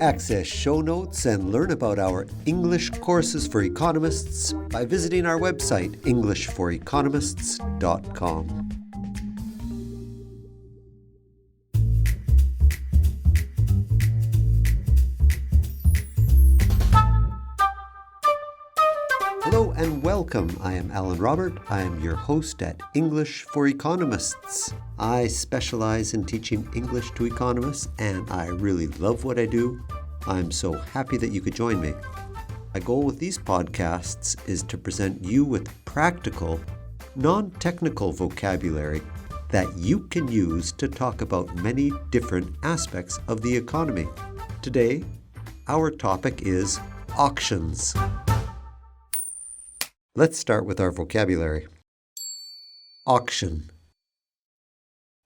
Access show notes and learn about our English courses for economists by visiting our website, englishforeconomists.com. Hello and welcome. I am Alan Robert. I am your host at English for Economists. I specialize in teaching English to economists, and I really love what I do. I'm so happy that you could join me. My goal with these podcasts is to present you with practical, non-technical vocabulary that you can use to talk about many different aspects of the economy. Today, our topic is auctions. Let's start with our vocabulary. Auction.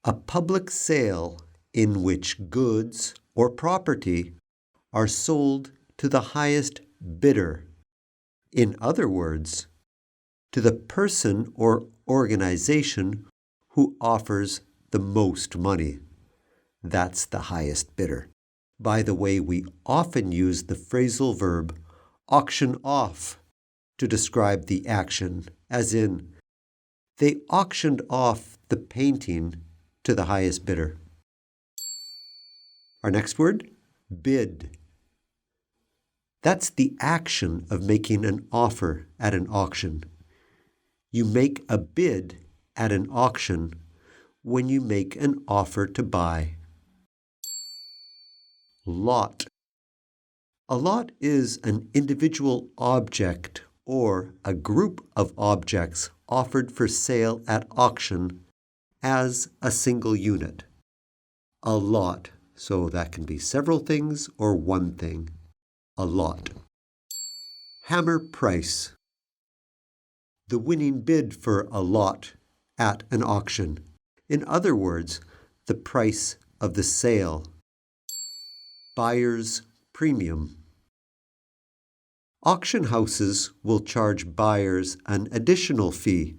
A public sale in which goods or property are sold to the highest bidder. In other words, to the person or organization who offers the most money. That's the highest bidder. By the way, we often use the phrasal verb auction off to describe the action, as in, they auctioned off the painting to the highest bidder. Our next word, bid. That's the action of making an offer at an auction. You make a bid at an auction when you make an offer to buy. Lot. A lot is an individual object or a group of objects offered for sale at auction as a single unit. A lot, so that can be several things or one thing. A lot. Hammer price. The winning bid for a lot at an auction. In other words, the price of the sale. Buyer's premium. Auction houses will charge buyers an additional fee,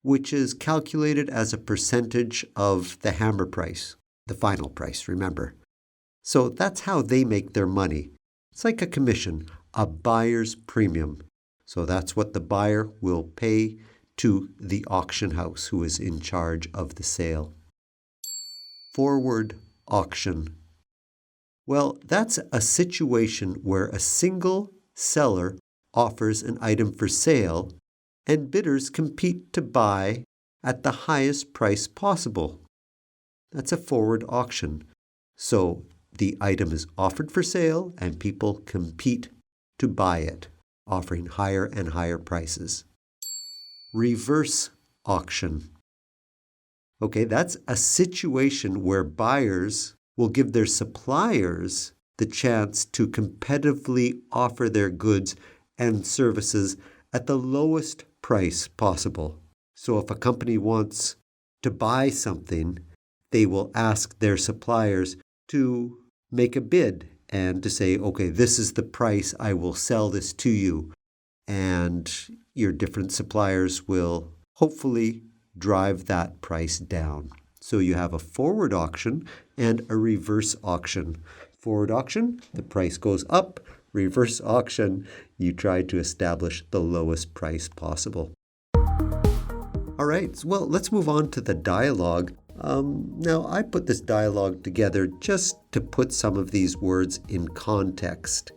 which is calculated as a percentage of the hammer price, the final price, remember. So that's how they make their money. It's like a commission, a buyer's premium. So that's what the buyer will pay to the auction house who is in charge of the sale. Forward auction. Well, that's a situation where a single seller offers an item for sale and bidders compete to buy at the highest price possible. That's a forward auction. So the item is offered for sale and people compete to buy it, offering higher and higher prices. Reverse auction. Okay, that's a situation where buyers will give their suppliers the chance to competitively offer their goods and services at the lowest price possible. So if a company wants to buy something, they will ask their suppliers to make a bid and to say, okay, this is the price I will sell this to you. And your different suppliers will hopefully drive that price down. So you have a forward auction and a reverse auction. Forward auction, the price goes up. Reverse auction, you try to establish the lowest price possible. All right, well, let's move on to the dialogue. Now, I put this dialogue together just to put some of these words in context.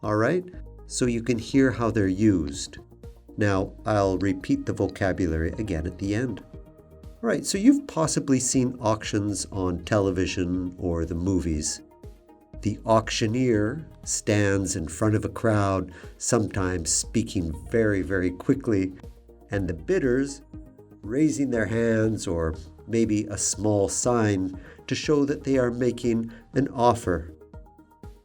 All right, so you can hear how they're used. Now, I'll repeat the vocabulary again at the end. All right, so you've possibly seen auctions on television or the movies. The auctioneer stands in front of a crowd, sometimes speaking very, very quickly, and the bidders raising their hands or maybe a small sign to show that they are making an offer.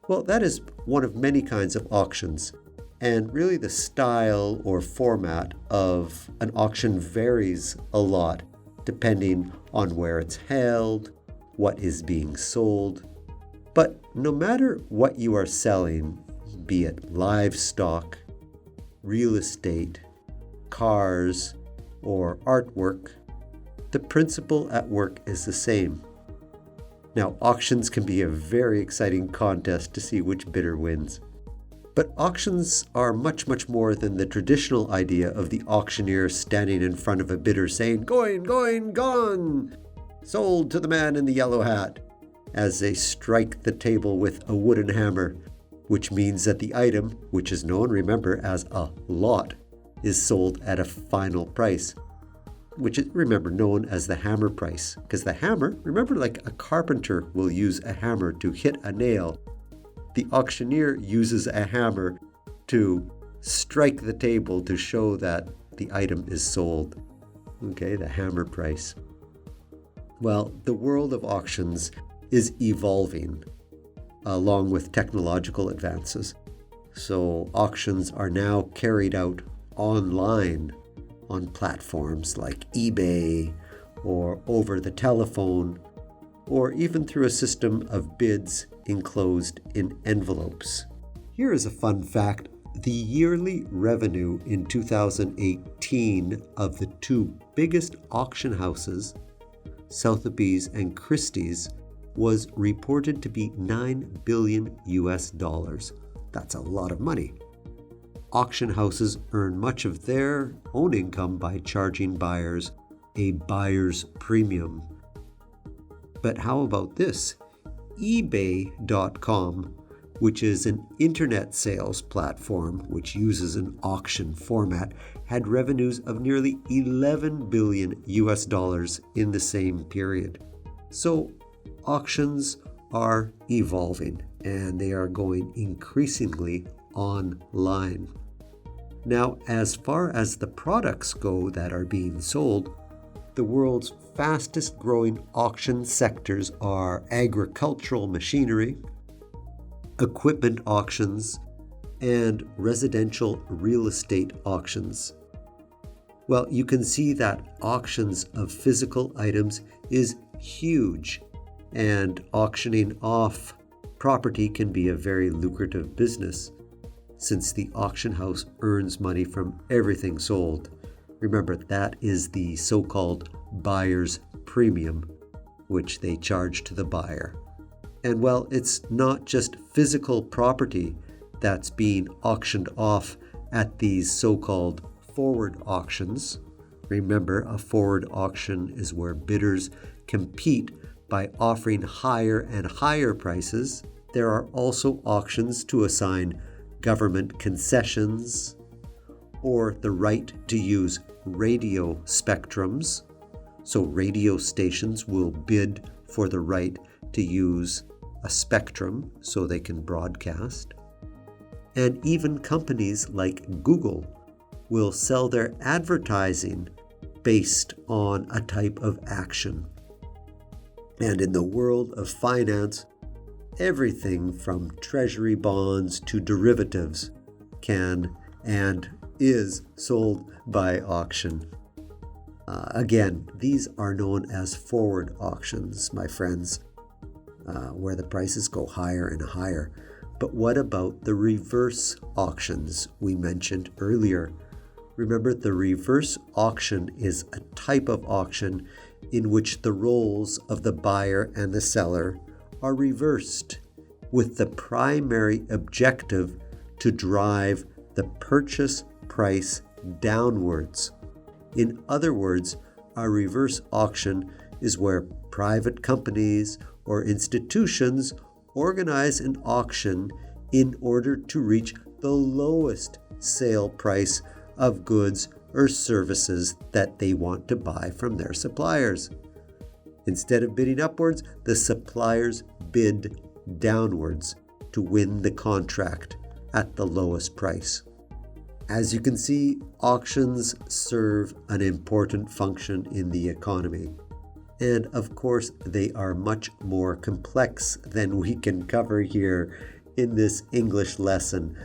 Well, that is one of many kinds of auctions, and really the style or format of an auction varies a lot depending on where it's held, what is being sold. But no matter what you are selling, be it livestock, real estate, cars, or artwork, the principle at work is the same. Now, auctions can be a very exciting contest to see which bidder wins. But auctions are much, much more than the traditional idea of the auctioneer standing in front of a bidder saying, "Going, going, gone! Sold to the man in the yellow hat," as they strike the table with a wooden hammer, which means that the item, which is known, remember, as a lot, is sold at a final price, which is, remember, known as the hammer price. Because the hammer, remember, like a carpenter will use a hammer to hit a nail, the auctioneer uses a hammer to strike the table to show that the item is sold. Okay, the hammer price. Well, the world of auctions is evolving along with technological advances. So auctions are now carried out online on platforms like eBay or over the telephone, or even through a system of bids enclosed in envelopes. Here is a fun fact. The yearly revenue in 2018 of the two biggest auction houses, Sotheby's and Christie's, was reported to be $9 billion US. That's a lot of money. Auction houses earn much of their own income by charging buyers a buyer's premium. But how about this? eBay.com, which is an internet sales platform which uses an auction format, had revenues of nearly $11 billion US in the same period. So auctions are evolving and they are going increasingly online. Now, as far as the products go that are being sold, the world's fastest growing auction sectors are agricultural machinery, equipment auctions, and residential real estate auctions. Well, you can see that auctions of physical items is huge, and auctioning off property can be a very lucrative business since the auction house earns money from everything sold. Remember, that is the so-called buyer's premium, which they charge to the buyer. And well, it's not just physical property that's being auctioned off at these so-called forward auctions. Remember, a forward auction is where bidders compete by offering higher and higher prices. There are also auctions to assign government concessions or the right to use radio spectrums. So radio stations will bid for the right to use a spectrum so they can broadcast. And even companies like Google will sell their advertising based on a type of action. And in the world of finance, everything from treasury bonds to derivatives can and is sold by auction. Again, these are known as forward auctions, my friends, where the prices go higher and higher. But what about the reverse auctions we mentioned earlier? Remember, the reverse auction is a type of auction in which the roles of the buyer and the seller are reversed, with the primary objective to drive the purchase price downwards. In other words, a reverse auction is where private companies or institutions organize an auction in order to reach the lowest sale price of goods or services that they want to buy from their suppliers. Instead of bidding upwards, the suppliers bid downwards to win the contract at the lowest price. As you can see, auctions serve an important function in the economy. And of course, they are much more complex than we can cover here in this English lesson.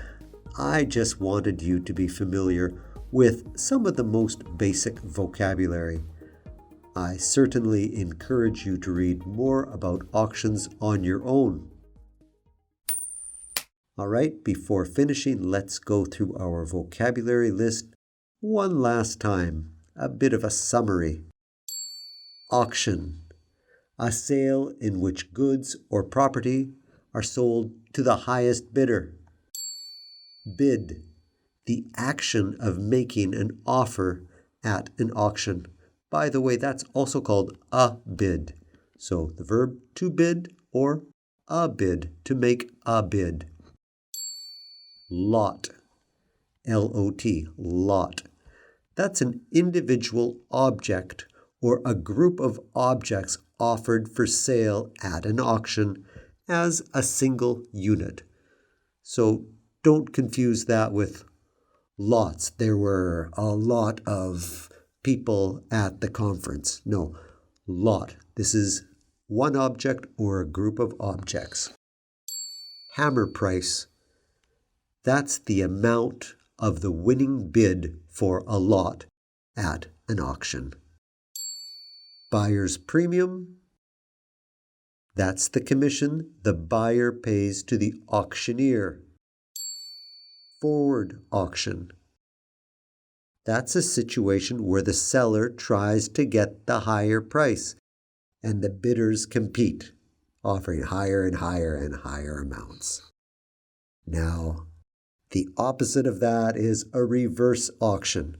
I just wanted you to be familiar with some of the most basic vocabulary. I certainly encourage you to read more about auctions on your own. All right, before finishing, let's go through our vocabulary list one last time. A bit of a summary. Auction. a sale in which goods or property are sold to the highest bidder. Bid, the action of making an offer at an auction. By the way, that's also called a bid. So the verb to bid or a bid, to make a bid. Lot, L-O-T, lot. That's an individual object or a group of objects offered for sale at an auction as a single unit. So don't confuse that with lots. There were a lot of people at the conference. No, lot. This is one object or a group of objects. Hammer price. That's the amount of the winning bid for a lot at an auction. Buyer's premium. That's the commission the buyer pays to the auctioneer. Forward auction. That's a situation where the seller tries to get the higher price and the bidders compete, offering higher and higher and higher amounts. Now, the opposite of that is a reverse auction.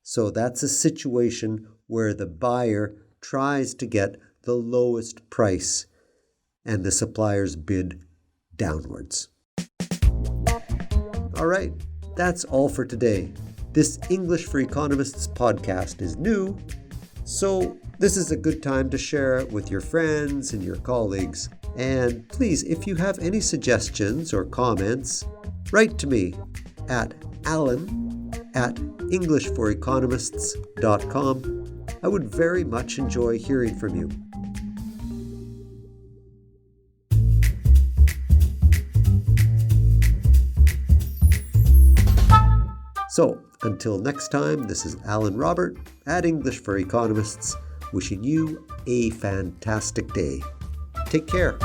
So that's a situation where the buyer tries to get the lowest price and the suppliers bid downwards. All right, that's all for today. This English for Economists podcast is new, so this is a good time to share it with your friends and your colleagues. And please, if you have any suggestions or comments, write to me at alan@englishforeconomists.com. I would very much enjoy hearing from you. So, until next time, this is Alan Robert at English for Economists, wishing you a fantastic day. Take care.